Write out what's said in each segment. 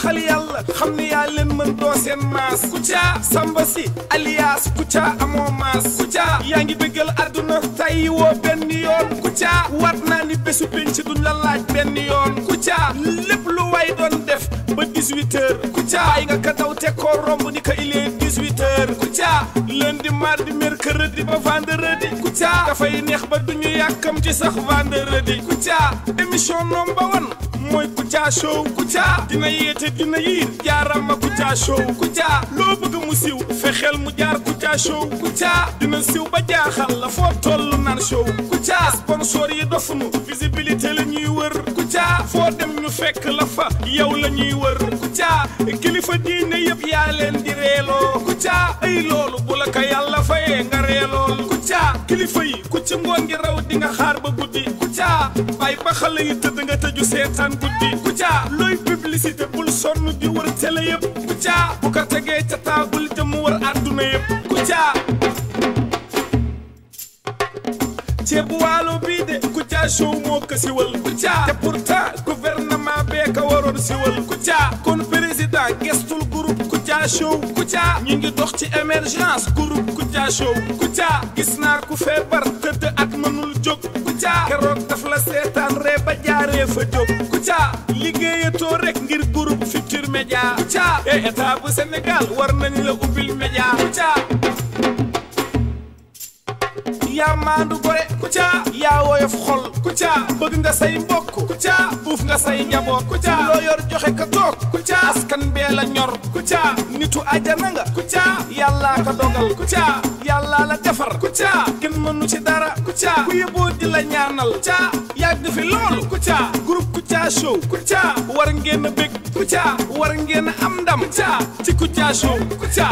waxal yàlla xam ni yaa leen mën doo seen maas Kouthia Samba si alias Kouthia amoo maas Kouthia yaa ngi bëggal àdduna tay woo benn yoon Kouthia waat naa ni bésu penc duñ la laaj benn yoon Kouthia lépp lu way doon def ba 18h Kouthia ay nga ka daw te ko romb ni ko il est 18h Kouthia lundi mardi mercredi ba vendredi Kouthia dafay neex ba duñu yàkkam ci sax vendredi Kouthia émission number 1 mooy Kouthia Show Kouthia dina yeete dina yiir jaarama Kouthia Show Kouthia loo bëgg mu siw fexeel mu jaar Kouthia Show Kouthia dina siw ba jaaxal la foo toll naan show Kouthia sponsor yi dofunu visibilité la ñuy wër Kouthia foo dem ñu fekk la fa yow la ñuy wër Kouthia kilifa diine yëpp yaa leen di reeloo Kouthia ay loolu bu la ko yàlla fayee nga reelool Kouthia kilifa yi ku ci ngoon gi raw di nga xaar ba guddi Kouthia bay ba xale yi tëdd nga tëju seetaan guddi Kouthia looy publicité bul sonn di wër télé yëpp Kouthia bu ko tegee ca taabul te mu wër àdduna yëpp Kouthia ceebu waalo bii de Kouthia Show moo ko siwal Kouthia te pourtant gouvernement bee ko waroon siwal Kouthia kon président gestul groupe Kouthia Show Kouthia ñu ngi dox ci émergence groupe Kouthia Show Kouthia gis naa ku feebar tëdd ak mënul jóg Kouthia keroog daf la seetaan ree ba jaaree fa jóg Kouthia liggéeyatoo rek ngir groupe Futurs Médias Kouthia et état bu Sénégal war nañ la ubbil média Kouthia yaa maandu gore Kouthia yaa woyof xol Kouthia bëgg nga say mbokk Kouthia buuf nga say njaboot Kouthia loo yor joxe ka toog Kouthia askan bee la ñor Kouthia nitu àjjana nga Kouthia yàllaa ka dogal Kouthia yàllaa la defar Kouthia kenn mënu ci dara Kouthia ku yeboo di la ñaanal Kouthia yàgg fi loolu Kouthia groupe Kouthia Show Kouthia war ngeen a bég Kouthia war ngeen a am ndam Kouthia ci Kouthia Show Kouthia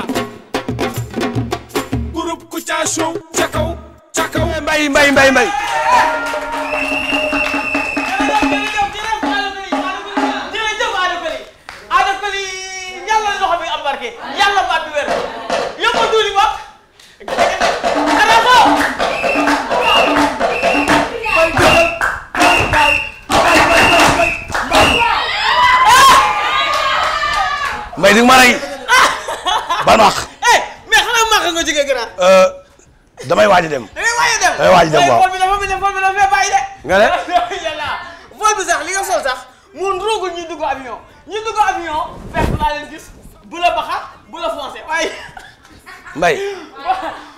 groupe Kouthia Show ca kaw mbay adakali yàlla loxo bi am barke yàlla baat bi wér yóbbu duuli ba arafo mbay di ma rey bal maax mais xanaa maax nga jógee grand damay waaj a dem. damay waaj a dem waaw. vol bi dafa fee bàyyi de. nga ne. yàlla vol bi sax li nga sol sax mun roogul ñuy dugg avion fekk naa leen gis bu la baxa bu la foncé waaye. Mbaye.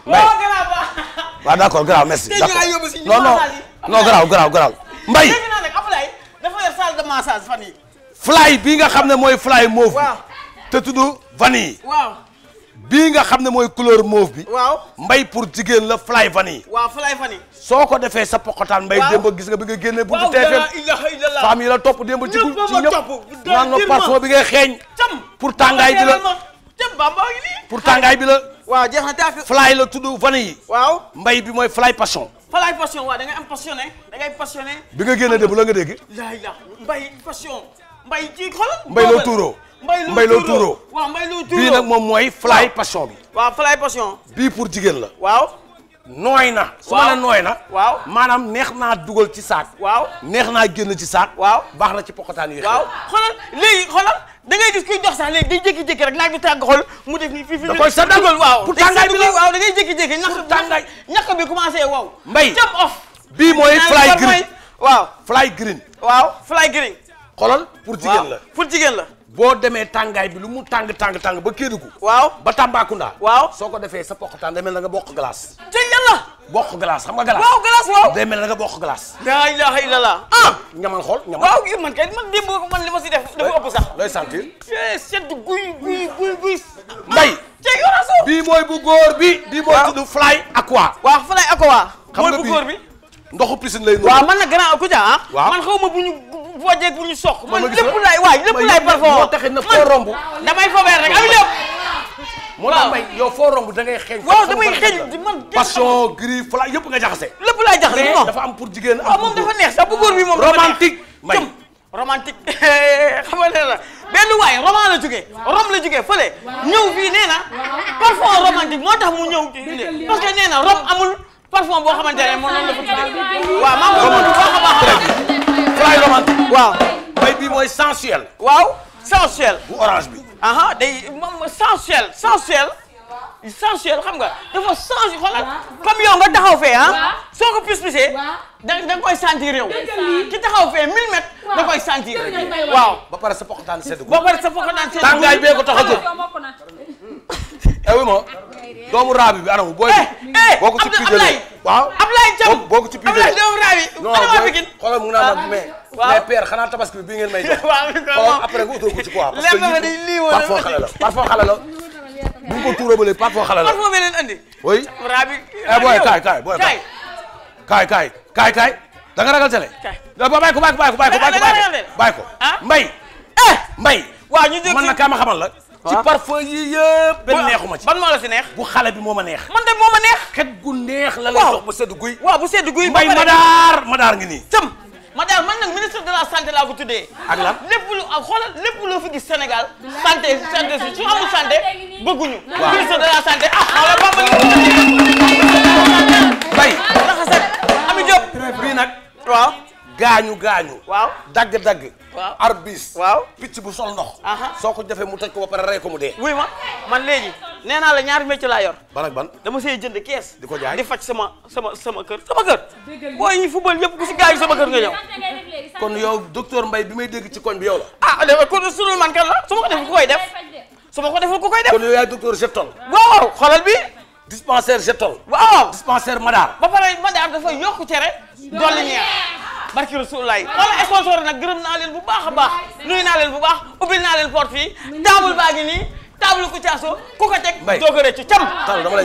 waaw d'accord garaaw merci. d'accord non garaaw. Mbaye. dégg naa nag Ablaye dafa yor salle de massage fan yi. fly bii nga xam ne mooy fly mauve. waaw te tudd vanille. waaw. bii nga xam ne mooy couleur mauve bi. waaw Mbaye pour jigéen la fly vanille. waaw fly vanille. soo ko defee sa pokotaan Mbaye démb gis nga bi nga génnee buntu TFM femme yi la topp démb ci ñëpp naan ma parfum bi ngay xeeñ pour tàngaay bi la pour tàngaay bi la waaw jeex na tàkk fly la tudd vanille waaw Mbaye bi mooy fly passion waaw da ngay am passionné bi nga génnee démb la nga dégg la Mbaye passion Mbaye ci xoolal Mbaye loo tuuroo Mbaye loo tuuroo waaw Mbaye loo tuuroo bii nag moom mooy fly passion bi waaw fly passion bii pour jigéen la waaw nooy na su ma ne nooy na waaw maanaam neex naa dugal ci saak waaw neex naa génn ci saak waaw baax na ci pokotaan yi waaw xoolal léegi xoolal da ngay gis kuy dox sax léegi day jékki-jékki rek naaj bi tàng xool mu def nii fii da koy sa dugal waaw pour tàngaay bi la waaw da ngay jékki-jékki tàngaay ñàkk bi commencé wow Mbaye jump off bii mooy fly green waaw fly green waaw fly green xoolal pour jigéen la pour jigéen la boo demee tàngaay bi lu mu tàng ba Kédougou waaw ba Tambacounda waaw soo ko defee sa poqataan day mel na nga bokk glace jël yàlla bokk glace xam nga glace waaw glace waaw day mel na nga bokk glace la ilaha illallah ñamal xool ñamal waaw gi man kay man démb man li ma si def dafa ëpp sax looy sentir sedd guy Mbaye bii mooy bu góor bi bii mooy tudd fly aqua waaw fly aqua xam nga bu góor bi ndoxu piscine lay waaw man nag grand Kouthia waaw man xaw ma bu ñu boojee bu ñu soq man lépp laay waay lépp laay parfum moo taxit na foo romb damay fobeer rek am lépp moo tax Mbaye yow foo romb da ngay xeeñ waaw damay xeeñ man passion gris fly yëpp nga jaxase lépp laay jaxase mais dafa am pour jigéen am moom dafa neex sax bu góor bi moom romantique Mbaye romantique xam nga ne la benn waay roman la jógee rom la jógee fële ñëw fii nee na parfum romantique moo tax mu ñëw parce que nee na rom amul parfum boo xamante ne moom noonu la ko tuddee waaw maa ngi ko baax a baax fly romantique waaw Mbaye bii mooy sensuel waaw sensuel. bu orange bi. aha day moom sensuel xam nga dafa change xoolal comme yow nga taxaw fee soo ko pis-pisee da nga koy sentir yow ki taxaw fee 1000 mètres da koy sentir waaw ba pare sa pokotaan sedd tàngaay bee ko tax a jóg ewi ma doomu raabi bi anamu booy boo ko ci piisee waaw Ablaye Thiam boo ko ci piisee Ablaye doomu raabi non xoolal mu ngi naan mais père xanaa tabaski bi ngeen may jox xoolal après nga utal ko ci quoi parce que parfois xale la bu ko tuuree ba léegi parfois xale la parfois beneen andi oui raabi booy kaay da nga ragal télé bàyyi ko mbay waaw ñu jóg man na kaa ma xamal la ci parfum yi yëpp benn neexuma ci ban moo la si neex bu xale bi moo ma neex man de moo ma neex xet gu neex la lay jox bu sedd guy waaw bu sedd guy mbay madaar ngi nii cëm madaar man nag ministre de la santé laa ko tuddee ak lan lépp lu xoolal lépp loo fi gis Sénégal santé su amul santé bëgguñu ministre de la santé xoolal bamba mbay laxaset Ami Diop bii nag waaw gaañu waaw dagg waaw arbis waaw picc bu sol ndox aha soo ko defee mu toj ko ba pare rey ko mu dee wuy ma man léegi nee naa la ñaari métier laa yor ban ak ban dama see jënd kees di ko jaay di faj sama kër booy yi football yëpp ku si gaañu sama kër nga ñëw kon yow docteur Mbaye bi may dégg ci koñ bi yow la de kon sunul man kan la su ma ko defee ku koy def su ma ko defee ku koy def kon yow yaay docteur Jetol waaw xoolal bi dispensaire Jetol waaw dispensaire Madaar ba pare Madaar dafa yokku cere dolli ñeex barki Rasulullaay xoolal sponsor nag gërëm naa leen bu baax a baax nuyu naa leen bu baax ubbil naa leen porte fii table baa ngi nii table ku caaso ku ko teg doog a rëcc cam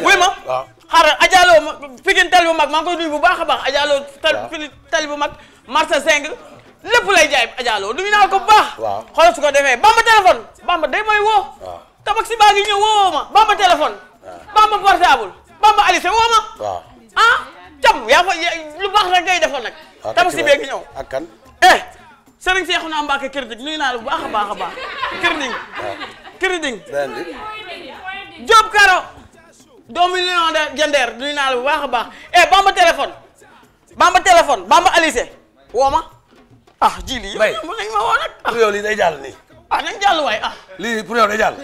wuy ma xaaral ajaaloo ma Pikine tali bu mag maa ngi koy nuyu bu baax a baax ajaaloo tali bu mag marché Zeng lépp lay jaay ajaaloo nuyu naa ko bu baax xoolal su ko defee Bamba téléphone Bamba day may woo tabax si baa ngi ñëw woo ma Bamba téléphone Bamba portable Bamba Alice woo ma cam yaa fa lu baax rek ngay defal nag tabaski bee ngi ñëw ak kan Serigne Cheikhouna Mbacké Kër nuyu naa la bu baax a baax a baax Kër Ding Diop Karo 2 millions de jandeer nuyu naa la bu baax a baax Bamba téléphone Bamba Alice woo ma jili yi nañ ma woo nag pour yow lii day jàll nii nañ jàll waay lii pour yow day jàll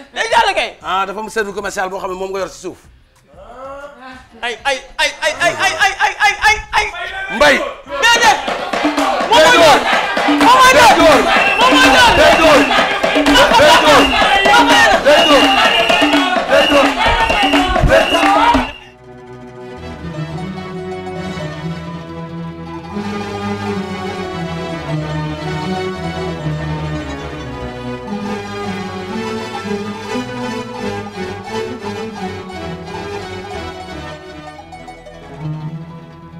kay dafa mu service commercial boo xam ne moom nga yor ci suuf ay Mbay déedéet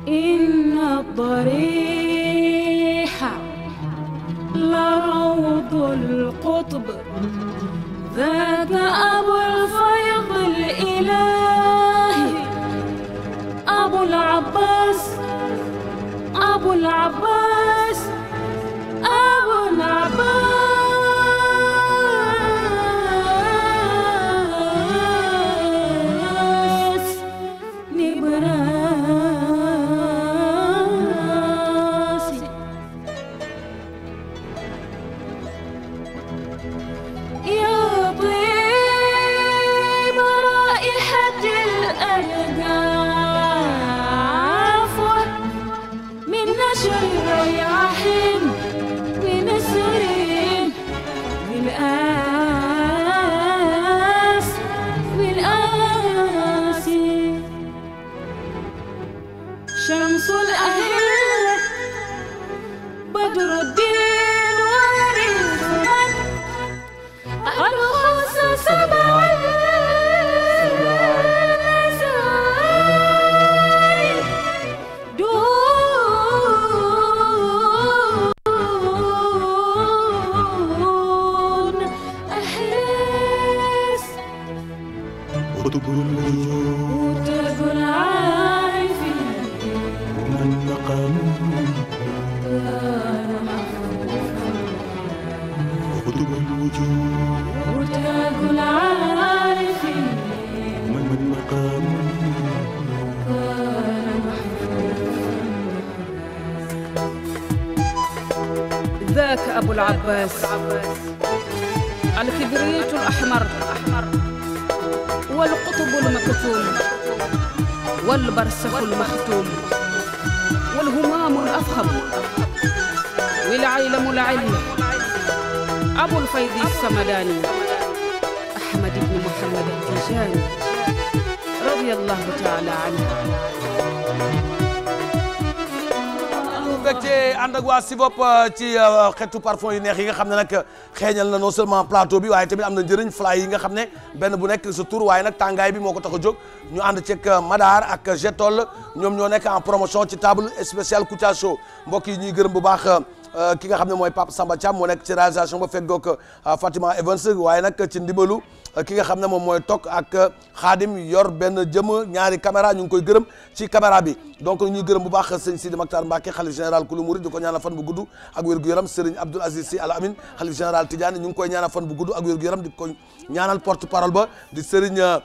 إن الضريح لروض القطب ذاك أبو الفيض الإلهي أبو العباس أبو العباس أبو العباس نبراسي يا طيب رائحة الأرجاف من نشر رياح بنسر بالآس شمس الأهلة بدر الدين وريث من أرخص سبع النساء دون أحراس قطب الوجود وتاج العارفين ومن مقامه قطب الوجود وتاج العارفين ومن مقامه ذاك أبو العباس الكبريت الأحمر والقطب المكتوم والبرسخ المختوم والهمام الأفخم والعيلم العلم أبو الفيض السمداني أحمد بن محمد التيجاني رضي الله تعالى عنه. mbégte ànd ak waa Sivop ci xeetu parfum yu neex yi nga xam ne nag xeeñal na non seulement plateau bi waaye tamit am na njëriñ fly yi nga xam ne benn bu nekk sa tur waaye nag tàngaay bi moo ko tax a jóg ñu ànd ceeg Madar ak Jetol ñoom ñoo nekk en promotion ci table spéciale Kouthia Show mbokk yi ñuy gërëm bu baax ki nga xam ne mooy Pape Samba Thiam moo nekk ci réalisation ba fekk goog Fatima Evans waaye nag ci ndimbalu ki nga xam ne moom mooy toog ak Khadim yor benn jëm ñaari caméra ñu ngi koy gërëm ci caméra bi donc ñuy gërëm bu baax sëñ Sidi Maktar Mbacke xalif général kulu murid di ko ñaanal fan bu gudd ak wér-gu-yaram Serigne Abdoul Aziz Sy Al Amin xalif général Tidiane ñu ngi koy ñaanal fan bu gudd ak wér-gu-yaram di ko ñaanal porte parole ba di Serigne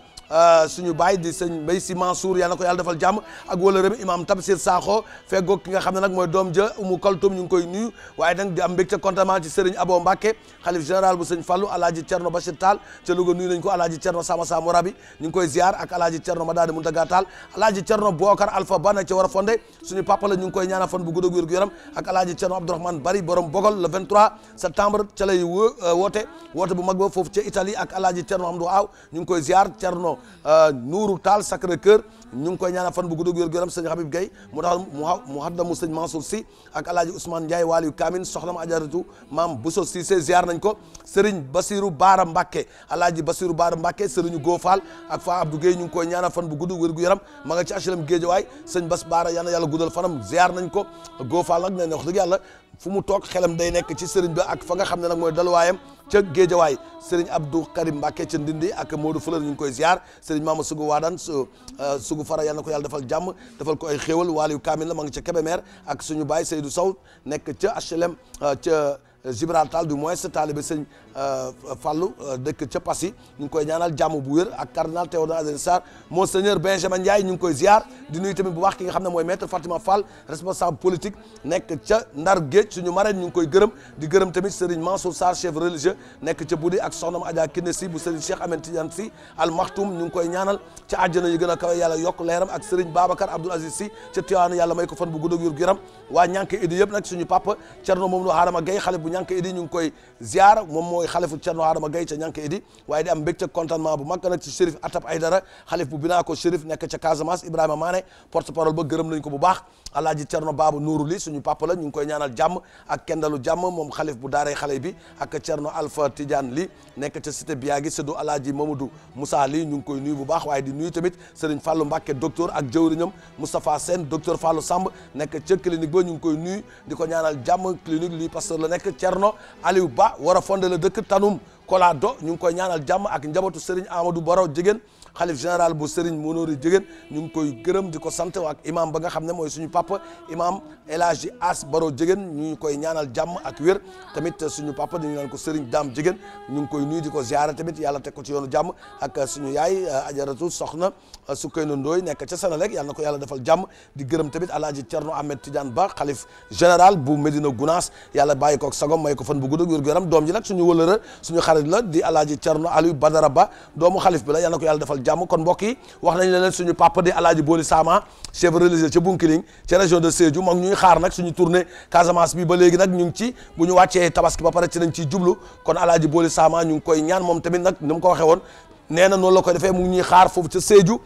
suñu baay di sëñ Mbaye Sy Mansour yàlla na ko yàlla defal jàmm ak wala rem imam Tabsir Sakho feggoog ki nga xam ne nag mooy doom ja Umu Kaltum ñu ngi koy nuyu waaye nag di am mbégte contentement ci Serigne Abo Mbacke xalif général bu sëñ Fallou alaaji Cerno Bachir Tall ca Louga nuyu nañ ko alaaji Cerno Sama Sama Morabi ñu ngi koy ziar ak alaaji Cerno Madade Muntaga Tall alaaji Cerno Bokar Alpha Ba na ca war a fondé suñu papa la ñu ngi koy ñaanal fan bu gudd ak wér gu yaram ak alaaji Cerno Abdourahmane Bari borom Bogol le 23 septembre ca lay woote bu mag ba foofu ca Italie ak alaaji Cerno Amdou Aw ñu ngi koy ziar Cerno Nourou Tall Sacré Cœur ñu ngi koy ñaanal fan bu gudd ak wér gu yaram sëñ Habib Gueye mu tax mu haddamu sëñ Mansour Sy ak alaaji Ousmane Ndiaye Waliou Kamine soxnam ajaratu maam Bousso Cissé ziar nañ ko Serigne Bassirou Bara Mbacké alaaji Bassirou Bara Mbacké Serigne Gofal ak Fa Abdou Gueye ñu ngi koy ñaanal fan bu gudd wér gu yaram ma nga ci HLM Guédiawaye sëñ Bass Bara yal na yàlla guddal fanam ziar nañ ko Gofal nag nee na wax dëgg yàlla fu mu toog xelam day nekk ci Serigne bi ak fa nga xam ne nag mooy daluwaayam ca Guédiawaye Serigne Abdou Karim Mbacké ca Ndindi ak Modou Fleur ñu ngi koy ziar Serigne Mama Sougou Wadane Sougou Fara yal na ko yàlla defal jàmm defal ko ay xéewal Waliou Kamil la ma ngi ca Kébémer ak suñu baay Seydou Sow nekk ca HLM ca Gibraltar du moins taalibe sëñ Fallou dëkk ca Passy ñu ngi koy ñaanal jàmm bu wér ak cardinal Théodore Adrien Sarr monseigneur Benjamin Ndiaye ñu ngi koy ziar di nuyu tamit bu baax ki nga xam ne mooy maître Fatima Fall responsable politique nekk ca Ndar Géej suñu marraine ñu ngi koy gërëm di gërëm tamit Serigne Mansour Sarr chef religieux nekk ca Budi ak soxnam Adja Kiné Sy bu Serigne Cheikh Ahmed Tidiane Sy Al Maktoum ñu ngi koy ñaanal ca àjjana yu gën a kawe yàlla yokk leeram ak Serigne Babacar Abdoul Aziz Sy ca Tivaouane yàlla may ko fan bu gudd ak wér gu yaram waa ñànk idi yëpp nag suñu papa Thierno Mamadou Adama Gueye xale bu ñànk idi ñu ngi koy ziar moom mooy xalifu Thierno Adama Gueye ca ñànk idi waaye di am mbégte contentement bu mag nag ci Chérif Atab Aydara xalif bu Binako Chérif nekk ca Casamance Ibrahima Mané porte parole ba gërëm nañ ko bu baax alaaji Thierno Babou Nourou li suñu papa la ñu ngi koy ñaanal jàmm ak kendalu jàmm moom xalif bu daaray xale bi ak Thierno Alpha Tidiane li nekk ca cité Biagi séddu alaaji Mamadou Moussa li ñu ngi koy nuyu bu baax waaye di nuyu tamit Serigne Fallou Mbacké docteur ak jëwriñam Moustapha Sène docteur Fallou Samb nekk ca clinique ba ñu ngi koy nuyu di ko ñaanal jàmm clinique li pasteur la nekk Thierno Aliou Ba war a fondé la dëkk Tanum Kola Do ñu ngi koy ñaanal jàmm ak njabootu Serigne Amadou Baro Jigéen xalif général bu Serigne Mounori Jigéen ñu ngi koy gërëm di ko sant ak imam ba nga xam ne mooy suñu papa imam El Hadji As Baro Jigéen ñu ngi koy ñaanal jàmm ak wér tamit suñu papa dañu naan ko Serigne Dame Jigéen ñu ngi koy nuyu di ko ziara tamit yàlla teg ko ci yoonu jàmm ak suñu yaay ajaratu soxna Soukeyna Ndoye nekk ca Sénélec yàlla na ko yàlla defal jàmm di gërëm tamit Alaaji Thierno Ahmed Tidiane Ba xalif général bu Medina Gounass yàlla bàyyi ko ak sagom may ko fan bu gudd ak wér gu yaram doom ji nag suñu wëlëra suñu xarit la di Alaaji Thierno Aliou Badara Ba doomu xalif bi la yàlla na ko yàlla defal jàmm kon mbokk yi wax nañ leen suñu papa di Alaaji Boli Sama chef religieux ca Bunkiling ca région de Sédhiou moom ñuy xaar nag suñu tournée Casamance bi ba léegi nag ñu ngi ci bu ñu wàccee tabaski ba pare ci nañ ciy jublu kon Alaaji Boli Sama ñu ngi koy ñaan moom tamit nag ni mu ko waxee woon nee na noonu la koy defee mu ngi ñuy xaar foofu ca Sédhiou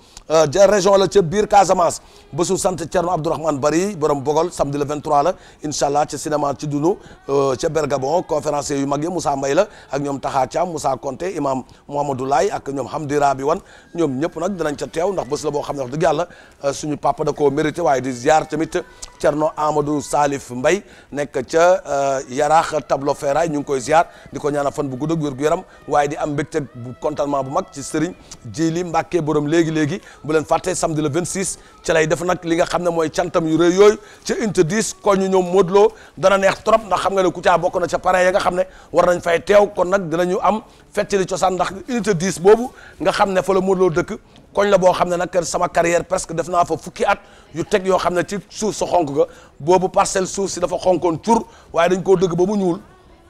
ja région la ca biir Casamance bésu sant Thierno Abdourahmane Bari borom Bogol samedi le 23 la incha allah ca cinéma ci dunu ca Bergabon conférencier yu mag yi Moussa Mbaye la ak ñoom Taha Thiam Moussa Konté imam Mouhamadou Laye ak ñoom Hamdi Rabi wan ñoom ñëpp nag dinañ ca teew ndax bés la boo xam ne wax dëgg yàlla suñu papa da koo mérité waaye di ziar tamit Thierno Amadou Salif Mbaye nekk ca Yaraax tableau ferraille ñu ngi koy ziar di ko ñaanal fan bu gudd ak wér gu yaram waaye di am mbégte bu contentement bu mag ci Serigne Djili Mbacké borom léegi-léegi bu leen fàtte samedi le 26 ci lay def nag li nga xam ne mooy cantam yu rëy yooyu ca unité 10 ko ñu ñoom Modou Lo dana neex trop ndax xam nga ne Kouthia bokk na ca parrain ya nga xam ne war nañ fay teew kon nag dinañu am feccali cosaan ndax unité 10 boobu nga xam ne fa la Modou Lo dëkk koñ la boo xam ne nag sama carrière presque def naa fa fukki at yu teg yoo xam ne ci suuf sa xonk ga boobu parcelle suuf si dafa xonkoon cur waaye dañ koo dëgg ba mu ñuul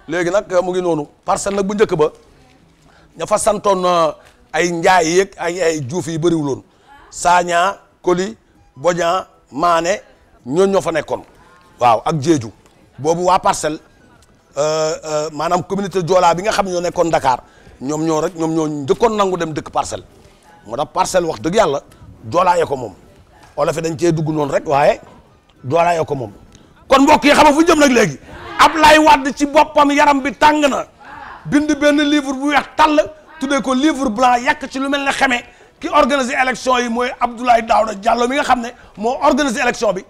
léegi nag mu ngi noonu parcelle nag bu njëkk ba ña fa santoon ay njaay yeeg ay juuf yi bëriwuloon Sagna Koli Bodian Mané ñooñu ñoo fa nekkoon waaw ak Jeeju boobu waa Parcelles maanaam communauté Joola bi nga xam ne ñoo nekkoon Dakar ñoom ñoo njëkkoon nangu dem dëkk Parcelles moo tax Parcelles wax dëgg yàlla Joola yee ko moom olof yi dañ cee dugg noonu rek waaye Joola yee ko moom kon mbokk yi xam nga fu jëm nag léegi Ablaye Wade ci boppam yaram bi tàng na bind benn livre bu weex tàll tuddee ko livre blanc yàq ci lu mel ne xamee ki organiser élection yi mooy Abdoulaye Daouda Diallo mi nga xam ne moo organiser élection bi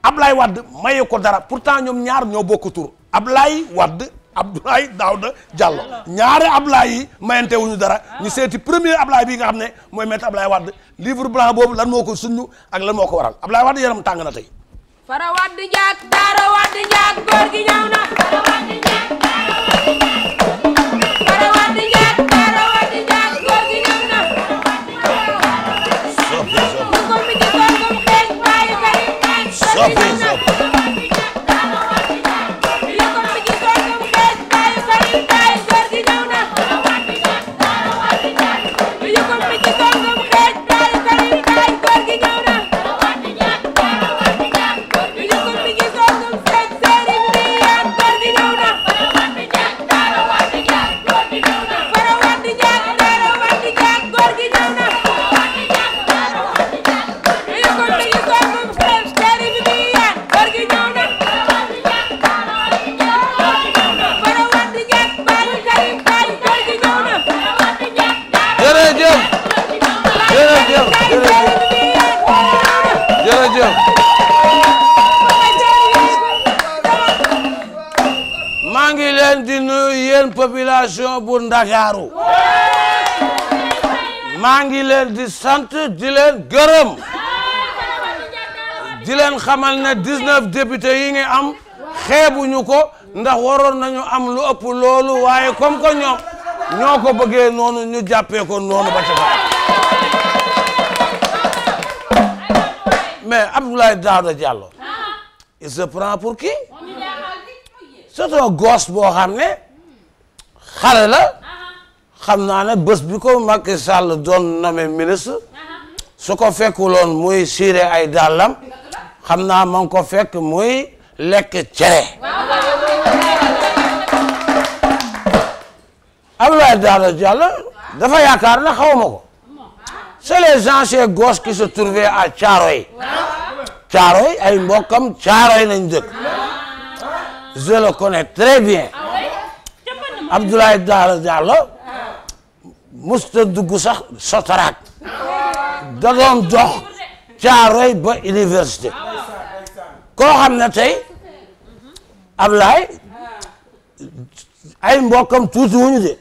Ablaye Wade maye ko dara pourtant ñoom ñaar ñoo bokk tur Ablaye Wade Abdoulaye Daouda Diallo ñaari Ablaye yi mayante wuñu dara ñu seeti premier Ablaye bi nga xam ne mooy maître Ablaye Wade livre blanc boobu lan moo ko suñu ak lan moo ko waral Ablaye Wade yaram tàng na tey. Fara Wade Diak Daara Wade Diak góor gi ñëw na. Fara Wade Diak Daara Wade Diak. Fara Wade Diak Daara Wade Diak góor gi ñëw na. ñu ko mi ci soogum xeeñ bàyyi Karim Kaay góor gi ñëw na. ñu ko mi ci soogum xeeñ bàyyi Karim Kaay góor gi ñëw na. ñu ko mi ci soogum xeeñ bàyyi Karim Kaay góor gi ñëw na. maa ngi leen di nuyu yéen population bu Ndakaaru maa ngi leen di sant di leen gërëm di leen xamal ne 19 députés yi ngi am xeebuñu ko ndax waroon nañu am lu ëpp loolu waaye comme que ñoo ko bëggee noonu ñu jàppee ko noonu ba ca mais Abdoulaye Daouda Diallo il se prend pour qui c'est un gosse boo xam ne xale la xam naa ne bés bi ko Macky Sall doon nommé ministre su ko fekkuloon muy siire ay dàllam xam naa ma ngi ko fekk muy lekk cere Abdoulaye Daouda Diallo dafa yaakaar na xawma ko c'est les anciens gosses qui se trouvaient à Thiaroye Thiaroye ay mbokkam Thiaroye nañ dëkk je le connais très bien Abdoulaye Daouda Diallo musta dugg sax Sotrac da doon dox Thiaroye ba université koo xam ne tey Ablaye ay mbokkam tuuti wuñu de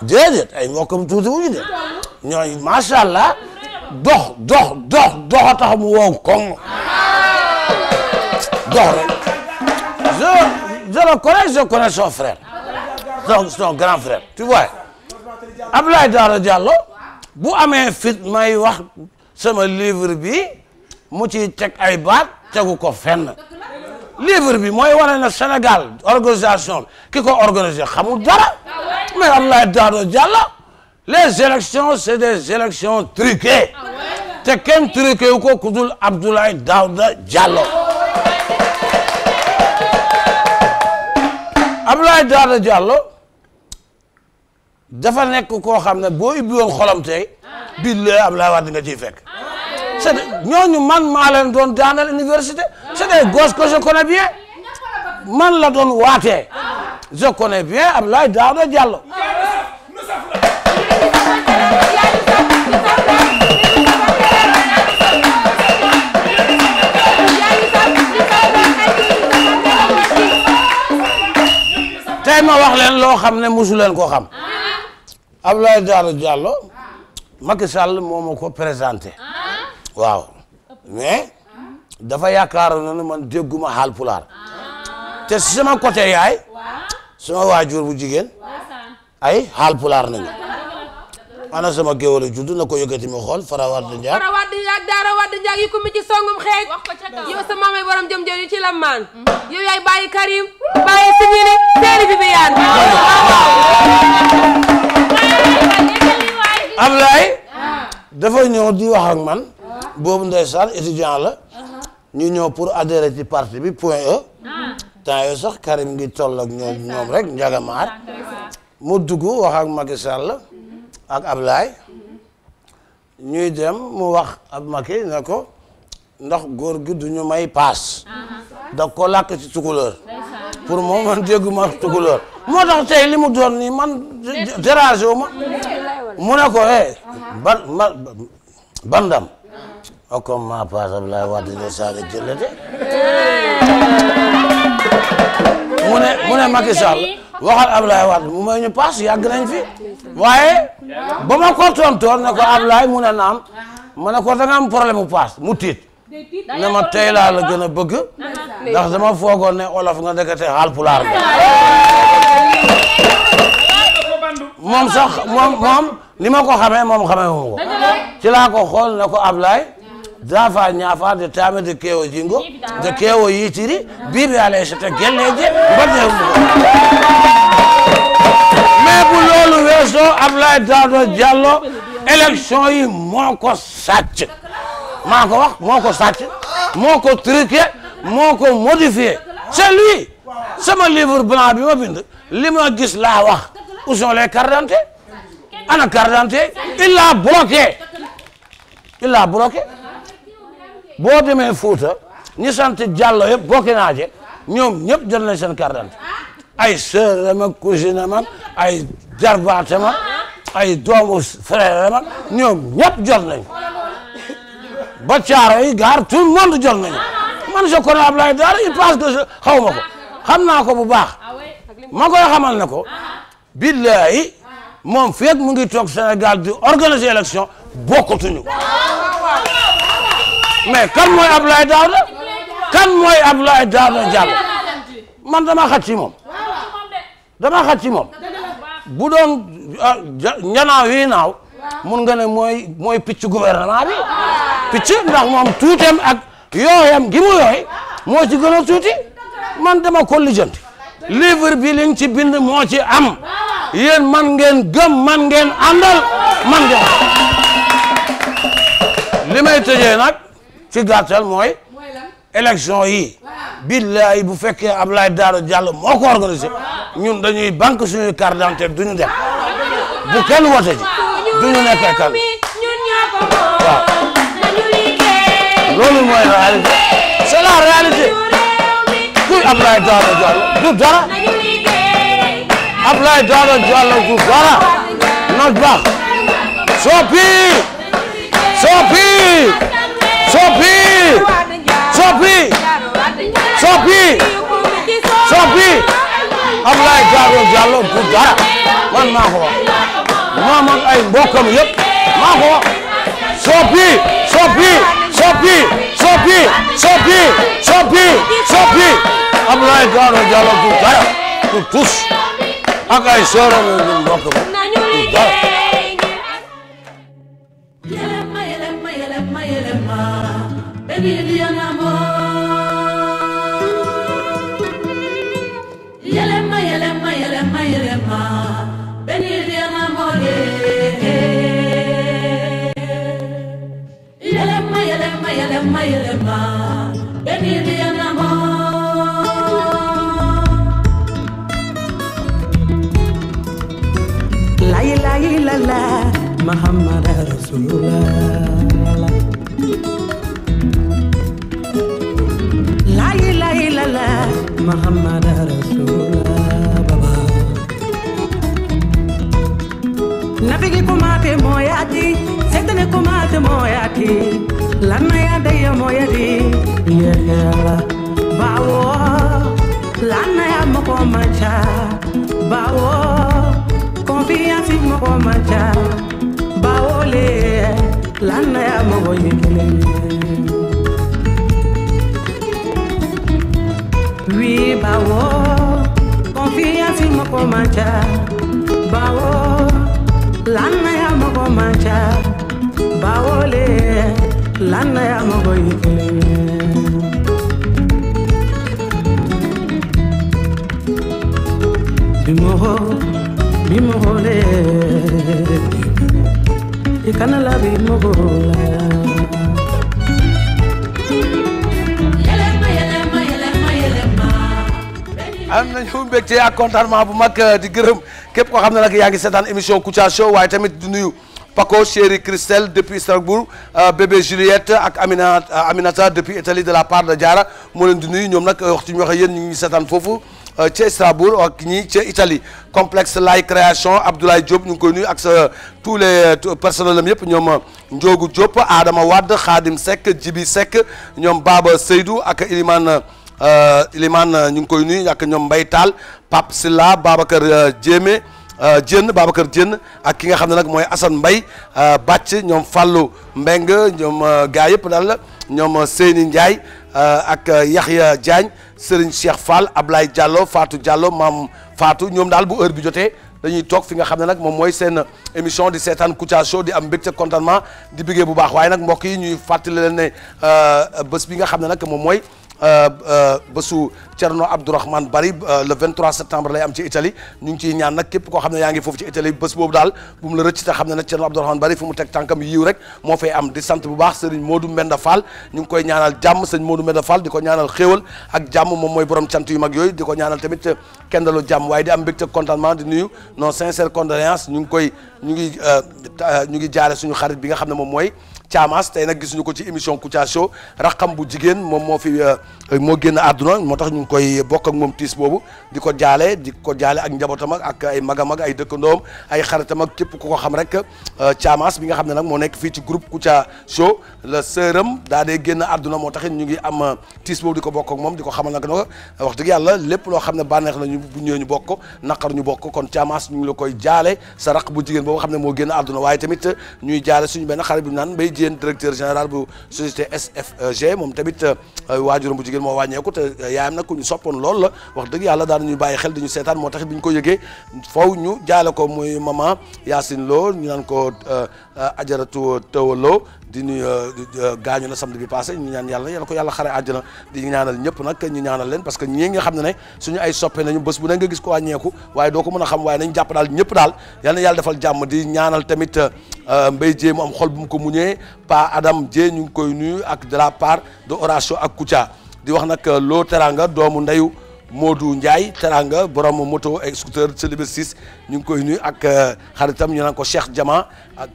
déedéet ay mbokkam tuuti wuñu de ñooy macha allah dox a tax mu wow koŋ dox rek je connais son frère son grand frère tu vois Abdoulaye Daouda Diallo bu amee fit may wax sama livre bi mu ci teg ay baat tegu ko fenn livre bi mooy wane na Sénégal organisation ki ko organisé xamul dara mais Abdoulaye Daouda Diallo les élections c'est des élections truquées te kenn truqué wu ko ku dul Abdoulaye Daouda Diallo Abdoulaye Daouda Diallo dafa nekk koo xam ne boo ubbi woon xolam tey billahi Abdoulaye Wade nga ciy fekk c'est ñooñu man maa leen doon daanal université c'est des gosses que je connais bien man la doon waatee je connais bien Abdoulaye Daouda Diallo tey ma wax leen loo xam ne mosu leen koo xam Abdoulaye Daouda Diallo Macky Sall moo ma ko présenté waaw mais dafa yaakaar na ne man dégguma Haalpulaar te si sama côté yaay sama waajur bu jigéen ay Haalpulaar nañu ana sama géwél a judd na ko yëkkati ma xool Fara Wade Ndiak Fara Wade Ndiak Daara Wade Ndiak yi ko mi ci songum xeej yow sa maamay borom jëm jëm ci lammaan yow yaay bàyyi Karim bàyyi Sigili seeni bi yaan Ablaye dafa ñëw di wax ak man boobu ndeysaan étudiant la ñu ñëw pour adhérer ci parti bi point E temps yooyu sax Karim ngi toll ak ñoom rek njagamaar mu dugg wax ak Macky Sall ak Ablaye ñuy dem mu wax ab Macky ne ko ndax góor gi du ñu may paas da ko làkk ci tukulóor pour moom man dégguma tukulóor moo tax tey li mu doon nii man dérangé wu ma mu ne ko bandam o comme ma paas Ablaye Wade ne saaga jëlate mu ne Macky Sall waxal Ablaye Wade mu may ñu paas yàgg nañ fi waaye ba ma ko tontoon ne ko Ablaye mu ne naam ma ne ko da nga am problème mu paas mu tiit ne ma tey laa la gën a bëgg ndax dama foogoon ne olof nga ndekete Haalpulaar nga moom sax moom ni ma ko xamee moom xamee wu ma ko ci laa ko xool ne ko Ablaye dafa ñaafa de taame de keewo jingo de keewo yitiri bibi ale sete gelleje mbadde mais bu loolu weesoo Ablaye Daouda Diallo élection yi moo ko sàcc maa ko wax moo ko sàcc moo ko truqué moo ko modifié c'est lui sama livre blanc bi ma bind li ma gis laa wax où sont les cartes d'identité ana carte d'identité il l'a bloqué boo demee Fouta ñi sant Diallo yëpp bokki naa je ñoom ñëpp jël nañ seen carte d'identité ay sœur ma cousine ma ay jarbaate ma ay doomu frère ma ñoom ñëpp jot nañ ba caaro yi gaar tout le monde jot nañu man je connais Ablaye Daouda il pense que xaw ma ko xam naa ko bu baax ma koy xamal ne ko billahi moom feeg mu ngi toog Sénégal di organiser élection bokkatuñu mais kan mooy Ablaye Daouda kan mooy Ablaye Daouda Diallo man dama xat ci moom bu doon njanaaw yi naaw mun nga ne mooy picc gouvernement bi picc ndax moom tuuteem ak yooyam gi mu yooy moo ci gën a tuuti man dama ko lijjanti livre bi liñ ci bind moo ci am yéen man ngeen gëm man ngeen àndal man ngeen li may tëjee nag ci gàttal mooy élection yi billahi bu fekkee Ablaye Daouda Diallo moo ko organisé ñun dañuy banque suñuy carte d'identité duñu dem bu kenn wote ji duñu nekkee kan waaw loolu mooy réalité c'est la réalité kuy Ablaye Daouda Diallo du dara Ablaye Daouda Diallo du dara na baax soppi Ablaye Daouda Diallo du dara man maa ko wax moom ak ay mbokkam yëpp maa ko wax soppi Ablaye Daouda Diallo du dara du tus ak ay sooram yu mbokkam du dara Muhammad Rasulullah la ilaha illallah Muhammad Rasulullah baba nabigi kumate moyati setane kumate moyati lanna ya daya moyati yalla bawo lanna ya mako macha bawo confiance mako macha bawole lanna ya mako yekele wi bawo confiance mako macha bawo lanna ya mako macha bawole lanna ya mako yekele bimoho le ikana labi mogola am nañu mbégte ak contentement bu mag di gërëm képp koo xam ne nag yaa ngi seetaan émission Kouthia Show waaye tamit di nuyu Paco chérie Christelle depuis Strasbourg bébé Juliette ak Aminata depuis Italie de la part de Diarra moo leen di nuyu ñoom nag waxtu ñu waxee yéen ñu ngi seetaan foofu ca Strasbourg ak ñi ca Italie complexe Lay création Abdoulaye Diop ñu ngi koy nuyu ak sa tous les personnels am yëpp ñoom Ndiogu Diop Adama Wade Khadim Seck Djibi Seck ñoom Baba Seydou ak Ilimane ñu ngi koy nuyu ak ñoom Mbaye Tall Pape Silla Babacar Diémé Babacar Diène ak ki nga xam ne nag mooy Assane Mbaye Bàcc ñoom Fallou Mbeng ñoom gaa yëpp daal ñoom Seyni Ndiaye ak Yaxya Diagne Serigne Cheikh Fall Ablaye Diallo Fatou Diallo Maam Fatou ñoom daal bu heure bi jotee dañuy toog fi nga xam ne nag moom mooy seen émission di seetaan Kouthia Show di am mbégte contentement di biggee bu baax waaye nag mbokk yi ñuy fàttali leen ne bés bi nga xam ne nag moom mooy bésu Thierno Abdourahmane Bari le 23 septembre lay am ci Italie ñu ngi ciy ñaan nag képp koo xam ne yaa ngi foofu ci Italie bés boobu daal bu mu la rëcc te xam ne nag Thierno Abdourahmane Bari fu mu teg tànkam yiw rek moo fay am di sant bu baax Serigne Modou Mbenda Fall ñu ngi koy ñaanal jàmm sëñ Modou Mbenda Fall di ko ñaanal xéewal ak jàmm moom mooy borom cant yu mag yooyu di ko ñaanal tamit kendalu jàmm waaye di am mbégte contentement di nuyu nos sincères condoléances ñu ngi jaare suñu xarit bi nga xam ne moom mooy Thiamas tey nag gisuñu ko ci émission Kouthia Show raxam bu jigéen moom moo fi moo génn àdduna moo tax ñu ngi koy bokk ak moom tiis boobu di ko jaale ak njabootam ak ay magam ak ay dëkkandoom ay xaritam ak képp ku ko xam rek Thiamas bi nga xam ne nag moo nekk fii ci groupe Kouthia Show la sëram daa dee génn àdduna moo taxit ñu ngi am tiis boobu di ko bokk ak moom di ko xamal nag na wax dëgg yàlla lépp loo xam ne bànneex na ñu bu ñëwee ñu bokk ko naqar ñu bokk kon Thiamas ñu ngi la koy jaale sa raq bu jigéen boobu xam ne moo génn àdduna waaye tamit ñuy jaale suñu benn xarit bi naan Mbaye Diène directeur général bu société SFG moom tamit waajuram bu jigéen moo wàññeeku te yaayam nag ku ñu soppoon lool la wax dëgg yàlla daan ñuy bàyyi xel di ñu seetaan moo tax bi ñu ko yëgee faw ñu jaale ko muy maman Yacine Lo ñu naan ko Ajaratu Tawa Lo di nuyu gaañu na samedi bi passé ñu ñaan yàlla ko yàlla xare àjjana di ñaanal ñëpp nag ñu ñaanal leen parce que ñii nga xam ne suñu ay soppe nañu bés bu ne nga gis ko wàññeeku waaye doo ko mën a xam waaye nañ jàpp daal ñëpp daal yal na yàlla defal jàmm di ñaanal tamit Mbaye Dièye mu am xol bu mu ko muñee Pa Adam Dièye ñu ngi koy nuyu ak de la part de Horatio ak Kouthia di wax nag Lo Teranga doomu ndeyu Modou Ndiaye Teranga borom moto et scooter ci Liberté 6 ñu ngi koy nuyu ak xaritam ñu naan ko Cheikh Diama ak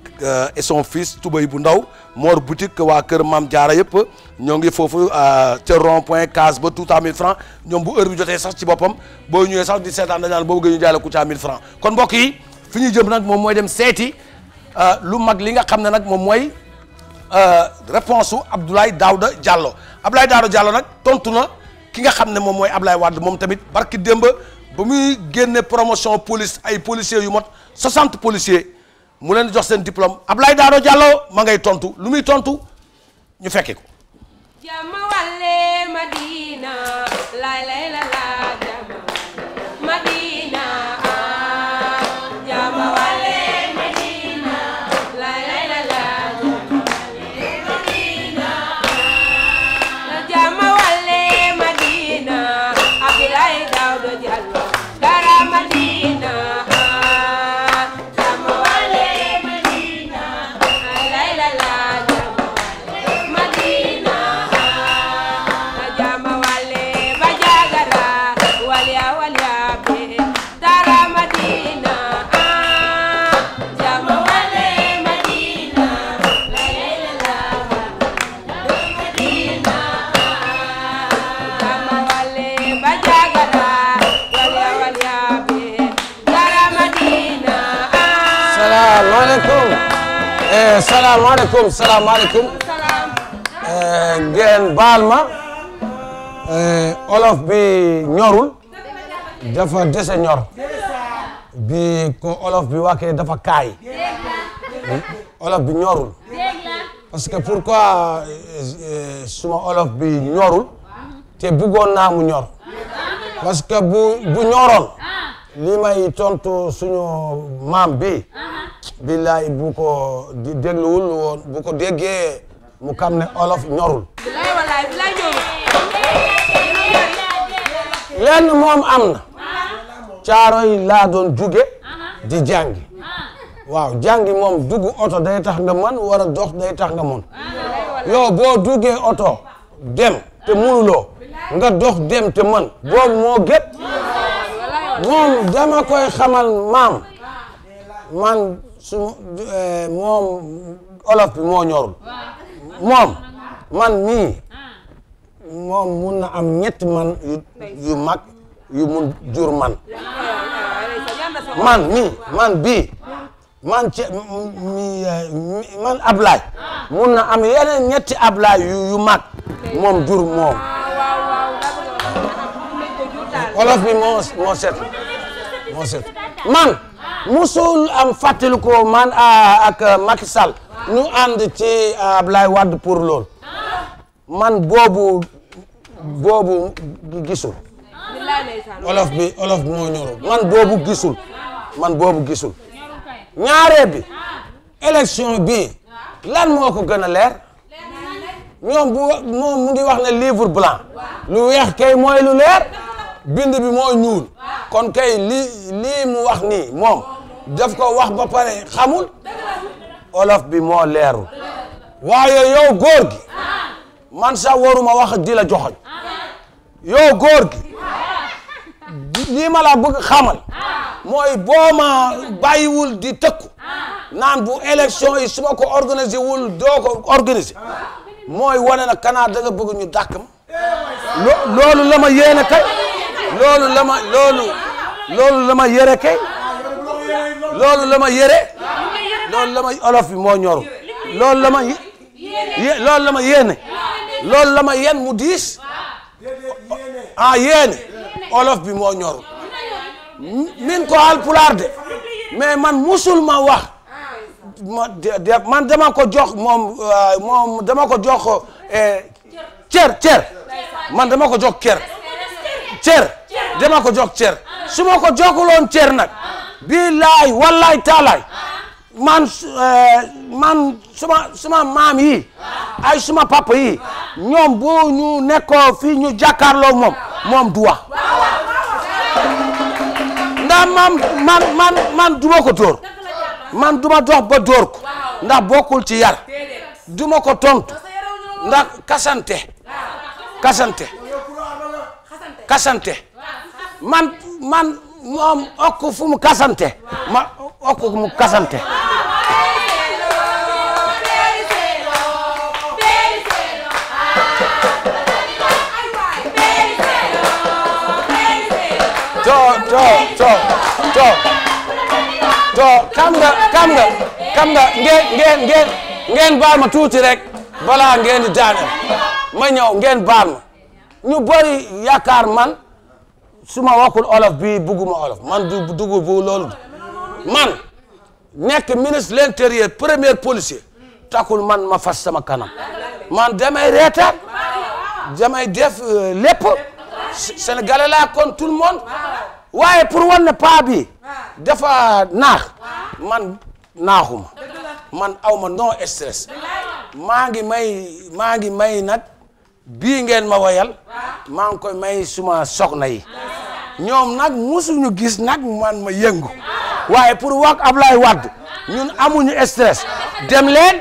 et son fils Toubay bu ndaw Mor boutique waa kër Maam Diarra yëpp ñoo ngi foofu ca rond point case ba tout à 1000 francs ñoom bu heure bi jotee sax ci boppam boo ñëwee sax di seetaan dañ naan boo bëggee ñu jaay la Kouthia 1000 francs kon mbokk yi fi ñuy jëm nag moom mooy dem seeti lu mag li nga xam ne nag moom mooy réponse su Abdoulaye Daouda Diallo Abdoulaye Daouda Diallo nag tontu na ki nga xam ne moom mooy Abdoulaye Wade moom tamit barki démb ba muy génne promotion police ay policiers yu mot 60 policiers mu leen jox seen diplôme Abdoulaye Daouda Diallo ma ngay tontu lu muy tontu ñu fekke ko. Jama wale Madina la la la la jama Madina jama wale Madina la la la la jama wale Madina Abdoulaye Daouda Diallo dara Madina jama wale Madina la la la Madina jama wale bajagara walia walia be dara Madina jama wale Madina la la la Madina jama wale bajagara walia walia be dara Madina. salaamaaleykum salaamaaleykum ngeen baal ma olof bi ñorul dafa dese ñor bi ko olof bi waxee dafa kaay olof bi ñorul parce que pourquoi suma olof bi ñorul te bëggoon naa mu ñor parce que bu ñoroon li may tontu suñu maam bi billaay bu ko dégluwul woon bu ko déggee mu xam ne olof ñorul lenn moom am na Caaroy laa doon jóge di jàngi waaw jàngi moom dugg oto day tax nga mën war a dox day tax nga mën yow boo duggee oto dem te mënuloo nga dox dem te mën boobu moo gët moom dama koy xamal maam man su moom olof bi moo ñorul moom man mii moom mun na am ñetti man yu mag yu mun jur man man Ablaye mun na am yeneen ñetti Ablaye yu mag moom jur moom olof bi moo set man musul am fàttali ko man ak Macky Sall ñu ànd ci Ablaye Wade pour lool man boobu gisul olof bi moo ñorul man boobu gisul ñaareel bi élection bi lan moo ko gën a leer moom mu ngi wax ne livre blanc lu weex kay mooy lu leer bind bi moo ñuul kon kay lii mu wax nii moom daf ko wax ba pare xamul olof bi moo leerul waaye yow góor gi man sax waruma wax di la joxoñ yow góor gi lii ma la bëgg xamal mooy boo ma bàyyiwul di tëkku naan bu élection yi su ma ko organisé wul doo ko organisé mooy wane na kanaa da nga bëgg ñu dàkk ma loolu la ma yéene kay loolu la ma yére kay loolu la ma yére loolu la ma olof bi moo ñoru loolu la ma yéene loolu la ma yen mu diis yéene olof bi moo ñoru min ko Haalpulaar de mais man musul ma wax man dama ko jox moom dama ko jox cër man dama ko jox cër dama ko jox cër su ma ko joxuloon cër nag billaay wallaay taalaay man suma maam yi ay suma papa yi ñoom bu ñu nekkoo fii ñu jàkkaarloo moom du wax ndax man duma ko dóor man duma dox ba dóor ko ndax bokkul ci yar duma ko tontu ndax kasante man moom okk fu mu kasante ma okk mu kasante kam nga ngeen baal ma tuuti rek balaa ngeen di daaneel ma ñëw ngeen baal ma ñu bari yaakaar man su ma waxul olof bi bugguma olof man du bu loolu man nekk ministre de l'intérieur premier policier takul man ma fas sama kanam man damay reetaan damay def lépp sénégalais laa kon tout le monde waaye pour wan ne paa bi dafa naax man naaxuma man awma non stress maa ngi may nag bii ngeen ma woyal maa ngi koy may suma soxna yi ñoom nag musuñu gis nag man ma yëngu waaye pour wax Ablaye Wade ñun amuñu stress dem leen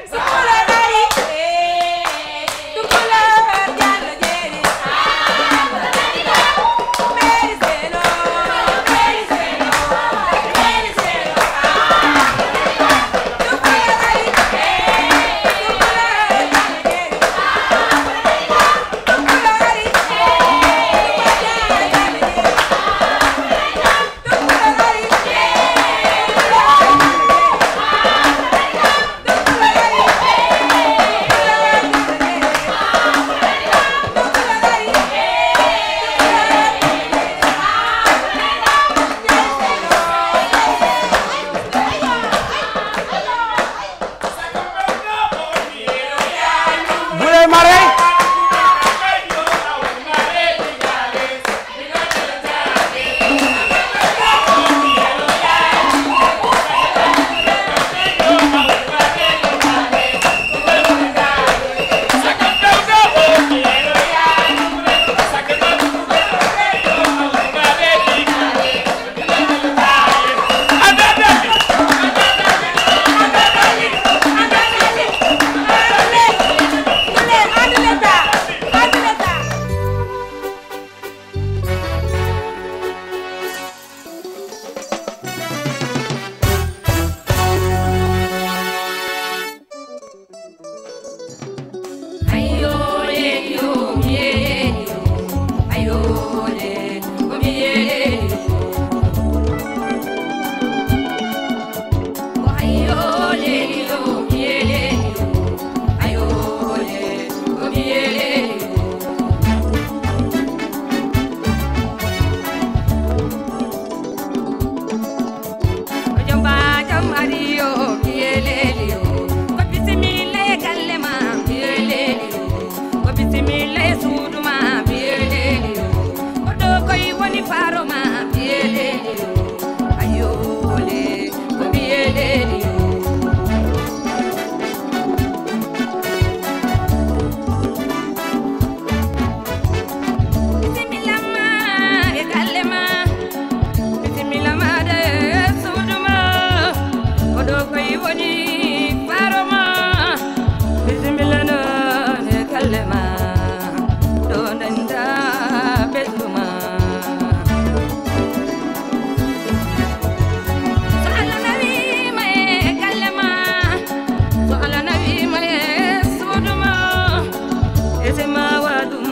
ese ma wadum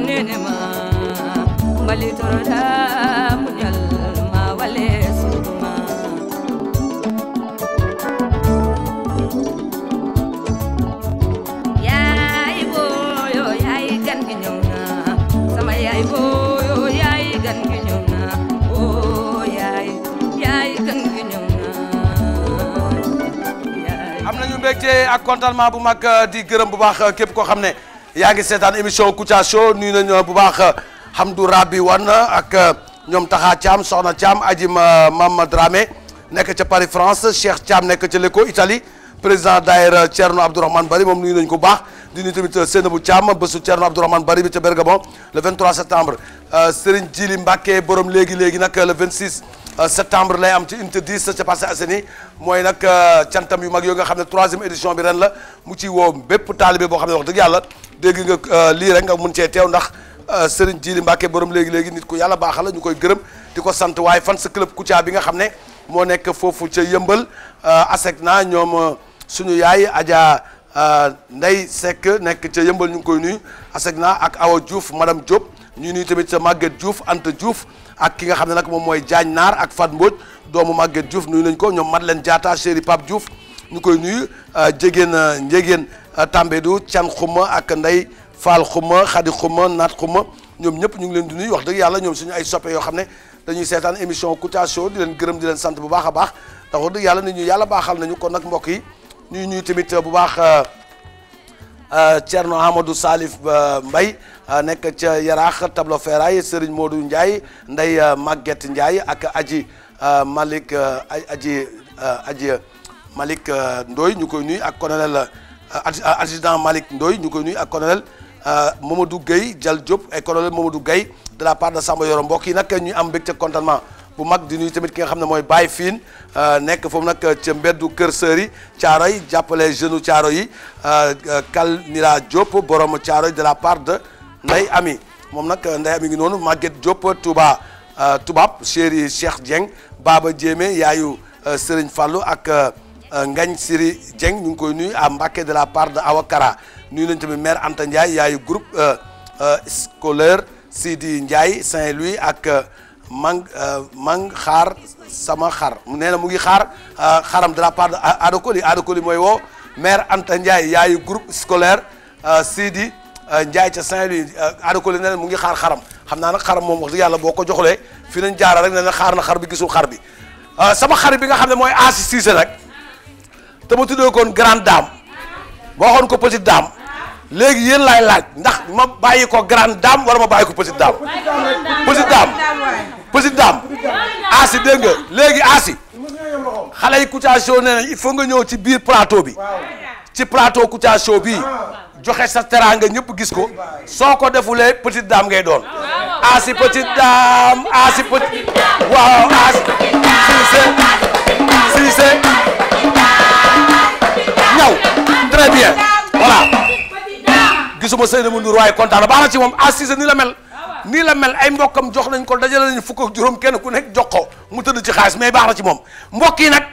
nene ma mbalitoroda munyal ma wale suduma yaay boyo yaay gan gi ñëw na sama yaay boyo yaay gan gi ñëw na oh yaay gan gi ñëw na am nañu mbégte ak contentement bu mag di gërëm bu baax képp koo xam ne yaa ngi seetaan émission Kouthia Show nuyu nañu bu baax Hamdou Rabi Wan ak ñoom Taxa Thiam Soxna Thiam aji Mame Dramé nekk ca Paris France Cheikh Thiam nekk ca Lecco Italie président daayira Thierno Abdourahmane Bari moom nuyu nañu ko bu baax di nuyu tamit Seynabou Thiam bésu Thierno Abdourahmane Bari bi ca Bergamo le 23 septembre Serigne Djili Mbacké borom léegi nag le 26 septembre lay am ci unité 10 ca Parcelles Assainies mooy nag cantam yu mag yoo nga xam ne 3e édition bi ren la mu ci woo bépp taalibe boo xam ne wax dëgg yàlla dégg nga lii rek nga mun cee teew ndax Serigne Djili Mbacké borom léegi nit ku yàlla baaxal la ñu koy gërëm di ko sant waaye fan sa club Kouthia bi nga xam ne moo nekk foofu ca Yëmbal ASECNA ñoom suñu yaay Adja Ndey Seck nekk ca Yëmbal ñu ngi koy nuyu ASECNA ak Awa Diouf madame Diop ñu nuyu tamit Maguette Diouf Anta Diouf ak ki nga xam ne nag moom mooy Diagne Naar ak Fat Mbodj doomu Maguette Diouf nuyu nañ ko ñoom Madeleine Diatta chéri Pape Diouf ñu koy nuyu njégéen Tambédou Thian Xuma ak Ndey Fall Xuma Khady Xuma Naat Xuma ñoom ñëpp ñu ngi leen di nuyu wax dëgg yàlla ñoom suñu ay soppe yoo xam ne dañuy seetaan émission Kouthia Show di leen gërëm di leen sant bu baax a baax ndax wax dëgg yàlla nit ñu yàlla baaxal nañu kon nag mbokk yi ñuy tamit bu baax Thierno Amadou Salif Mbaye nekk ca Yaraax tableau ferraille Serigne Modou Ndiaye Ndey Maguette Ndiaye ak aji Malick Malick Ndoye ñu koy nuyu ak colonel adjudant Malick Ndoye ñu koy nuyu ak colonel Mamadou Gueye Dial Diop et colonel Mamadou Gueye de la part de Samba Yoro mbokk yi nag ñu am mbégte contentement bu mag di nuyu tamit ki nga xam ne mooy Baye Fine nekk foofu nag ca mbeddu Kër Sëri Thiaroye jàppale jeune Thiaroye yi Kal Mira Diop borom Thiaroye de la part de Ndeye Ami moom nag Ndeye Ami ngi noonu Maguette Diop Touba Toubab chéri Cheikh Dieng Baba Diémé yaayu Serigne Fallou ak Ngagne Siri Dieng ñu ngi koy nuyu à Mbacké de la part de Awakara nuyu nañu tamit maire Anta Ndiaye yaayu groupe scolaire Sidi Ndiaye Saint-Louis ak mang xaar sama xar nee na mu ngi xaar xaram de la part de Adokoli mooy woo maire Anta Ndiaye yaayu groupe scolaire Sidi Ndiaye ca Saint-Louis Adokoli nee na mu ngi xaar xaram xam naa nag xaram moom wax dëgg yàlla boo ko joxlee fi nañ jaara rek nee na xaar na xar bi gisul xar bi sama xarit bi nga xam ne mooy Asi Cissé rek te ma tuddee koon grande dame boo waxoon ko petite dame léegi yéen laay laaj ndax ma bàyyi ko grande dame wala ma bàyyi ko petite dame petite dame Asi dégg nga léegi Asi xale yi Kouthia Show nee nañ il faut nga ñëw ci biir plateau bi ci plateau Kouthia Show bii joxe sa teraanga ñëpp gis ko soo ko defulee petite dame ngay doon Asi petite dame Asi petite waaw Asi Cissé ñaw très bien voilà gisuma Seynabou Ndour waaye kontaan na baax na ci moom Asi Cissé nii la mel ay mbokkam jox nañ ko dajale nañu fukk ak juróom kenn ku nekk jox ko mu tëdd ci xaalis mais baax na ci moom mbokk yi nag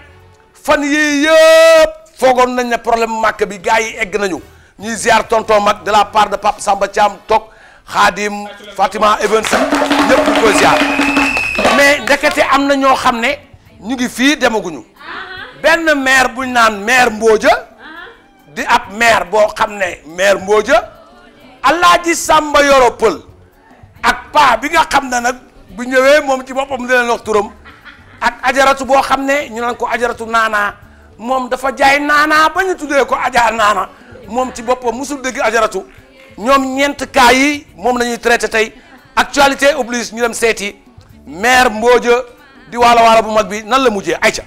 fan yii yëpp foogoon nañ ne problème màkk bi gars yi egg nañu ñuy ziar tonton mag de la part de Pape Samba Thiam toog Khadim Fatima Evans ñëpp ñu koy ziar mais ndekete am na ñoo xam ne ñu ngi fii demaguñu benn maire buñ naan maire Mbodja di ab maire boo xam ne maire Mbodja Alaaji Samba Yoro Pël ak pa bi nga xam ne nag bu ñëwee moom ci boppam di leen wax turam ak ajaratu boo xam ne ñu naan ko ajaratu naanaa moom dafa jaay naanaa ba ñu tuddee ko ajaar naana moom ci boppam musul dégg ajaratu ñoom ñeent cas yi moom la ñuy traité tey actualité oblige ñu dem seeti maire Mbodja di waala bu mag bi nan la mujjee ayca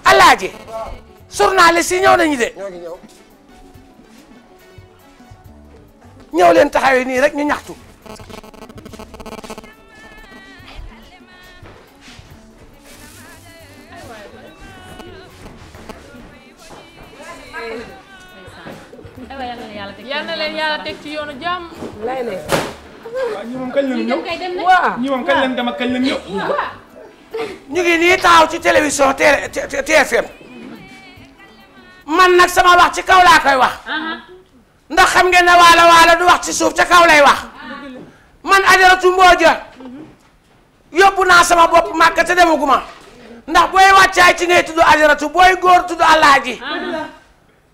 alaaji journaliste yi ñëw nañu de ñëw leen taxawee nii rek ñu ñaxtu yal na leen yàlla teg ci yoonu jàmm. lay ne. waaw ñi moom kañ lañ ñëw. waaw ñi moom kañ lañ dem ak kañ lañ ñëw. ñu ngi nii taxaw ci télévision TFM man nag sama wax ci kaw laa koy wax ndax xam ngeen ne waalo du wax ci suuf ca kaw lay wax man Ajaratu Mbooja yóbbu naa sama bopp Màkka te demaguma ndax booy wàccaay ci ngay tudd Ajaratu booy góor tudd Alaaji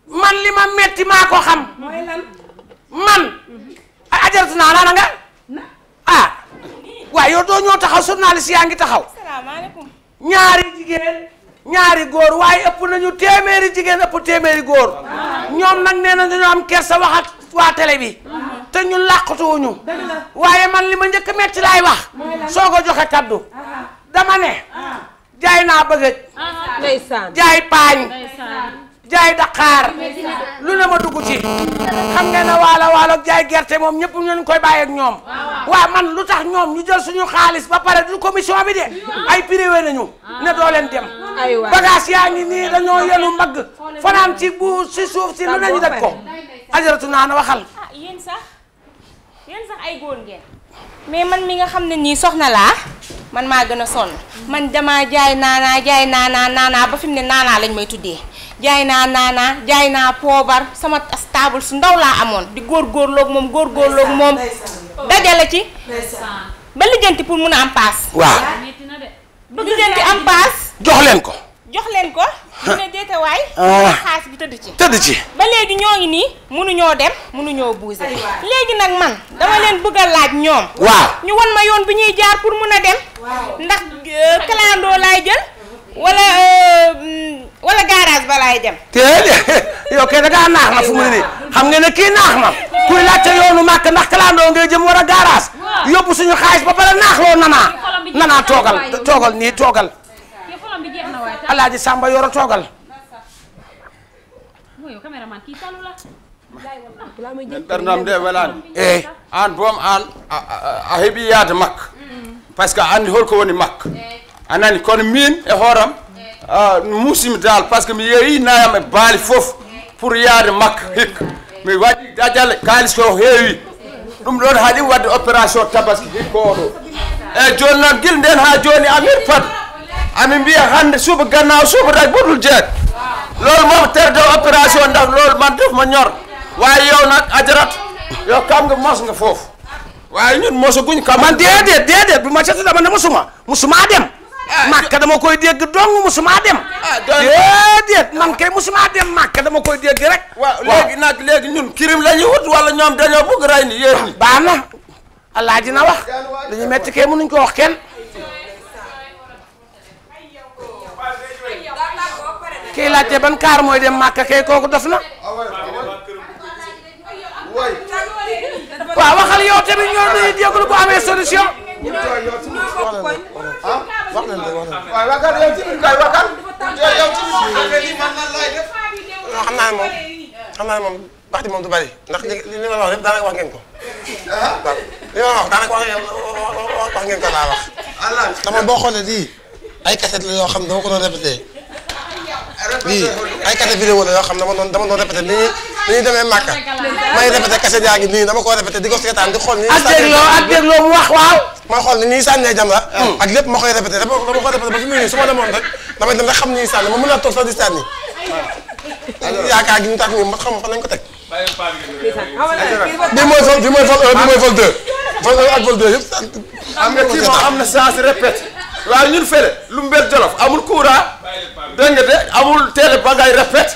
man li ma metti maa ko xam man Ajaratu naa nga ah waaye yow doo ñoo taxaw journaliste yaa ngi taxaw ñaari jigéen ñaari góor waaye ëpp nañu téeméeri jigéen ëpp téeméeri góor ñoom nag nee na dañoo am kersa wax ak waa télé bi te ñun làqatuwuñu waaye man li ma njëkk metti laay wax soo ko joxe kaddu dama ne jaay naa bëggëj jaay paañ jaay Dakar lu ne ma dugg ci xam ngeen ne waalo jaay gerte moom ñëpp ñu koy bàyyi ak ñoom waaw man lu tax ñoom ñu jël suñu xaalis ba pare du commission bi de ay privé nañu ne doo leen dem bagage yaa ngi nii dañoo yenu mbagg fanaan ci bu si suuf si lu nañu daj ko Ajaratu naa waxal yéen sax ay góor ngeen mais man mi nga xam ne nii soxna laa man maa gën a sonn man dama jaay naanaa ba fi mu ne naanaa lañ may tuddee jaay naa poobar sama stable su ndaw laa amoon di góorgóorloog moom dajale ci ba lijjanti pour mun a am paas waaw lijjanti am paas jox leen ko mu ne deete waay xaas bi tëdd ci ba léegi ñoo ngi nii mënuñoo dem mënuñoo bouger léegi nag man dama leen bëgg a laaj ñoom waaw ñu wan ma yoon bi ñuy jaar pour mun a dem ndax kalandoo laay jël wala garage ba laay dem yow kay da ngaa naax na fu mu ne nii xam nga ne kii naax na kuy laajte yoonu màkk ndax kalandoo ngay jëm war a garage yóbbu suñu xaalis ba pare naaxloo nanaa toogal nii toogal Alaaji Samba Yoro toogal ɓernam nde welani an boom an a heeɓi yaade makka par ce que a andi holko woni makka a nani kono min e hooram musimi dal par ce que mi yeeyi nayam e baali foof pour yaade makka hikka mi waɗi dajale kalis ko heewi ɗum ɗon haaɗi wadde opération tabaski hikka oɗo eyyi joni noon guila nden ha joni amin pat amin mbiya hande suba gannaaw suba tak ɓoɗol jeeɗ loolu moom terde opération ndax loolu man def ma ñor waaye yow nag Ajaratu yow kam nga mos nga foofu waaye ñun mosaguñ kam man déedéet bu ma catu dama ne musuma dem Makka dama koy dégg dong musuma dem déedéet man kay musuma dem Makka dama koy dégg rek waaw léegi ñun kirim la ñu wut wala ñoom dañoo bëgg rey ni yéen ñi baax na Alaaji na wax li ñu metti kay mënuñ ko wax kenn kii laajte ban kaar mooy dem Makka kay kooku dof na waaw waxal yow tamit ñoo dañuy jégalu bu amee solution. wax nañ de wax nañ waaw wakal yow tamit kay wakal yow xam naa ne moom wax ji moom du bari ndax li ma wax lépp daanaka wax ngeen ko waaw li ma wax daanaka wax ngeen ko laa wax dama boo xoolee lii ay cassette la yoo xam ne dama ko doon répété lii ay cassette vidéo la yoo xam ne dama doon répété ni ñuy demee Màkka may répété cassette yaa ngi nii dama ko répété di ko seetaan di xool ni ak dégloo mu wax waaw ma xool ni ñuy sànnee jam la ak lépp ma koy répété dama ko répété ba fi mu ne nii su ma demoon rek damay dem rek xam ni ñuy sànni ma mën naa toog sax di sànni yaakaar gi ñu tax nii ma xam fan lañ ko teg bi mooy vol 1 bi mooy vol 2 vol 1 ak vol 2 yëpp am nga kii moom am na chance répété waaye ñun fële lu mbel Jolof amul courant dégg nga de amul télé ba ngay répété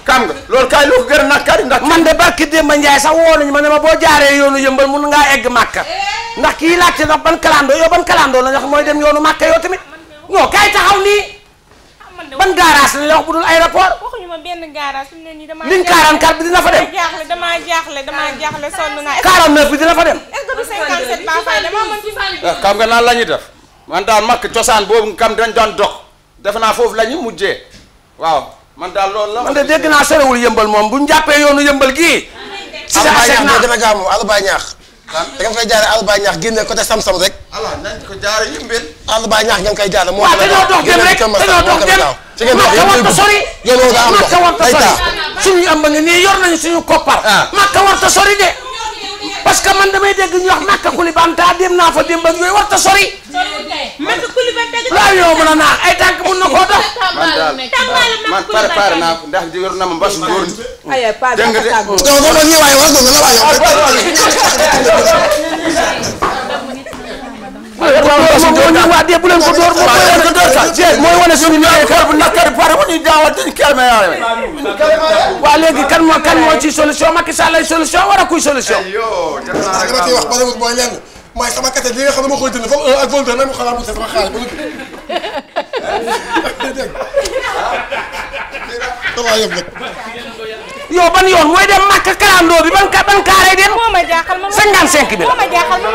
xam nga loolu kay lu ko gën a nakari ndax man de barki Demba Ndiaye sax woo nañu ma ne ma boo jaaree yoonu yëmbal mun ngaa egg Màkka ndax kii laajte ndax ban kalandoo la ndax mooy dem yoonu Màkka yow tamit ñoo kay taxaw nii ban garage la wax bu dul aéroport waxuñu ma benn garage ne nii dama ligne 44 bi dina fa dem dama jaaxle sonn naa 49 bi dina fa dem est-ce que du 57 ba fay dama mën ci xam nga naan la ñuy def man daal Makka cosaan boobu kam dañ doon dox defe naa foofu la ñu mujjee waaw man daal loolu la man de dégg naa sorewul yëmbal moom bu ñu jàppee yoonu yëmbal gii si sa ñaax moo gën a gaaw moom Alba ñaax da nga fay jaare Alba ñaax génne côté Samsam rek nañ ko jaare yëmbal Alba ñaax nga koy jaare moo waaw dañoo dox dem rek dañoo dox dem Makka warta sori Makka warta sori suñu am ba nga nii yor nañu suñu koppar Makka warta sori de parce que man damay dégg ñu wax Makka Koulibantang dem naa fa démb ak yooyu war ta sori. Makka Koulibantang. laa yoo mën a naax ay tànk mun na koo dox. man daal man préparé naa ko ndax yor na ma mbas góor ñi. aywa Paa bi dégg nga de. non non ñii waaye war nga la waaye bu leen ko door mooy wane suñu liggéey bu nakari pare bu ñu jaawal dañ kelme yaale. waa léegi kan moo ci solution Macky Sall lay solution wala kuy solution. dama ciy wax ba léegi mooy lenn mooy sama kese li nga xam ne ma koy jënd foofu ak volteur nag mu xalaat mu sama xaalis ba yow ban yoon mooy dem Makka kalandoo bi ban kaaree dem. moo ma jaaxal man 55 bi la. moo ma jaaxal man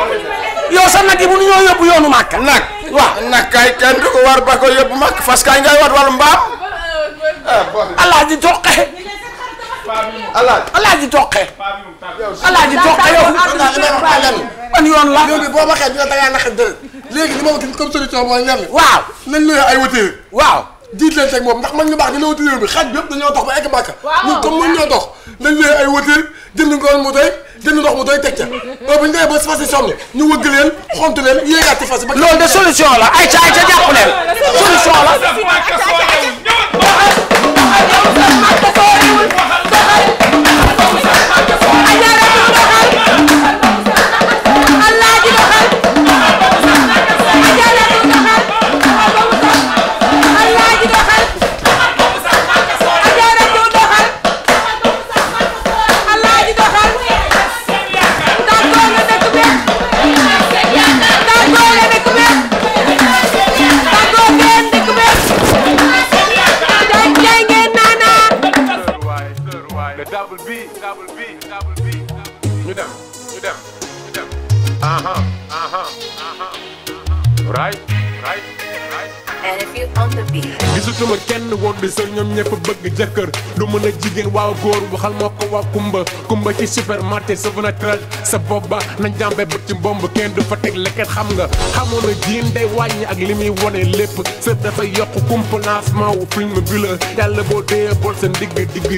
yow sax nag yi bu ñoo yóbbu yoonu Makka. nag waaw nag kay kenn du ko war ba ko yóbbu Makka fas kay ngay wat wala mbaam. Alaaji Toqe. Alaaji Toqe. Alaaji Toqe yow. ban yoon la. léegi boo waxee dina da ngaa naqari dërët léegi li ma wax comme solution mooy lenn. waaw nañ luy ay wëtër. waaw. jiit leen teg moom ndax mag ñu baax dina wuti réew mi xaj bi yëpp dañoo dox ba egg Makka. ñun comme mën ñoo dox nañ luy ay wëtër jënd ngoon mu doy jënd ndox mu doy teg ca boobu bu ñu demee ba fas yi sonn ñu wëgg leen xontu leen yéegaat ci fas yi. loolu de solution la ay ca jàpp leen solution la. gisutuma kenn woon di sa ñoom ñëpp bëgg jëkkër du mën a jigéen waaw góor waxal moo ko waa kumba ci supermarché sa naturel sa bopp ba nañ jàmbe bët ci mbomb kenn du fa teg lekket xam nga xamoon na jiin day wàññi ak li muy wone lépp sa dafay yokk complancement wu film bi la yàlla boo dee bool sa digg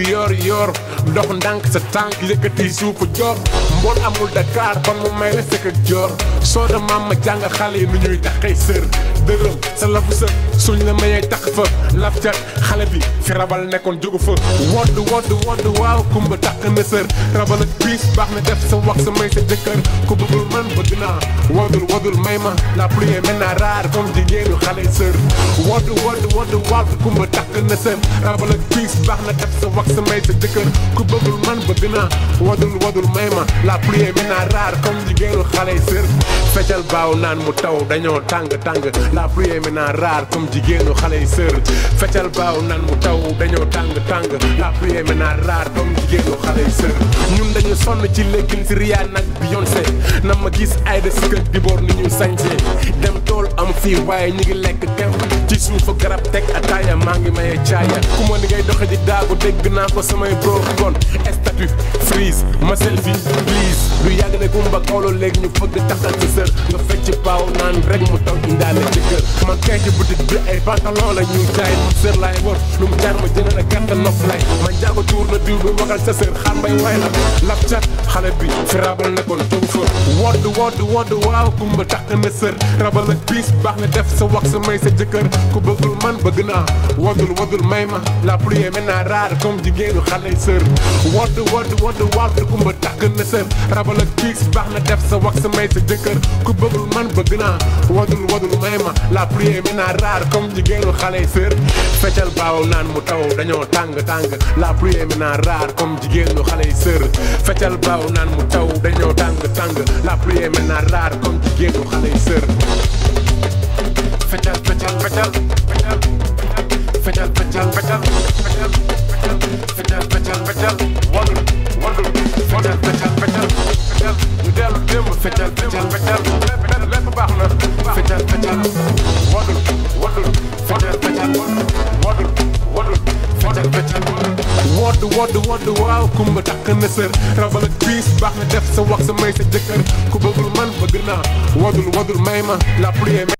yor ndox ndànk sa tànk yëkkati suufu joor mbool amul Dakar ban mu may la sëkk ak joor soo da maam ma jàng xale yi nu ñuy taxay sër dërëm sa lafu sër suñ la mayee tax fa laf cat xale bi fi rabal nekkoon jógu fa wodd waaw kumba takk na sër rabal ak piis baax na def sa wax sa may sa jëkkër ku bëggul man bëgg naa woddul may ma la pluie est maintenant rare comme jigéenu xale sër wodd waaw kumba takk na sër rabal ak piis baax na def sa wax sa may sa jëkkër ku bëggul man bëgg naa woddul may ma la pluie est maintenant rare comme jigéenu xale sër feccal baaw naan mu taw dañoo tàng la pluie est maintenant rare comme jigéenu xale yi sër feccal baaw nan mu taw dañoo tàng la pluie est maintenant rare comme jigéenu xale yi sër ñun dañu sonn ci léggin si Rihanna ak Beyoncé na ma gis ay de si kër di boor ni ñuy sañse dem tool am fii waaye ñu ngi lekk kem ci suufa garab teg ataaya maa ngi maye caaya ku ma ni ngay doxe di daagu dégg naa ko samay bro bon statut freeze ma selfie please lu yàgg ne gumba kawlo léegi ñu fëgg taxal sa sër nga fecc paaw naan rek mu taw indaale ci kër man kay ci boutique bi ay pantalon la ñu jaay mu sër laay wër lu mu jaar ma jënd na gàtt nopp lay man jaago tuur na diw bi waxal sa sër xaan bay way la laf cat xale bi fi rabal nekkoon toog fa wodd waaw kumba takk na sër rabal ak piis baax na def sa wax sa may sa jëkkër ku bëggul man bëgg naa woddul may ma la pluie est maintenant rare comme jigéenu xale sër wodd waaw kumba takk na sër rabal ak piis baax na def sa wax sa may sa jëkkër ku bëggul man bëgg naa woddul may ma la pluie est maintenant rare comme jigéenu xale sër feccal baaw naan mu taw dañoo tàng la pluie est maintenant rare comme jigéenu xale sër feccal baaw naan mu taw dañoo tàng la pluie est maintenant rare comme jigéenu xale sër feccal woddul ñu dellu démb feccal lépp baax na feccal woddul wodd waaw kumba takk na sër rabal ak piis baax na def sa wax sa may sa jëkkër ku bëggul man bëgg naa woddul may ma la pluie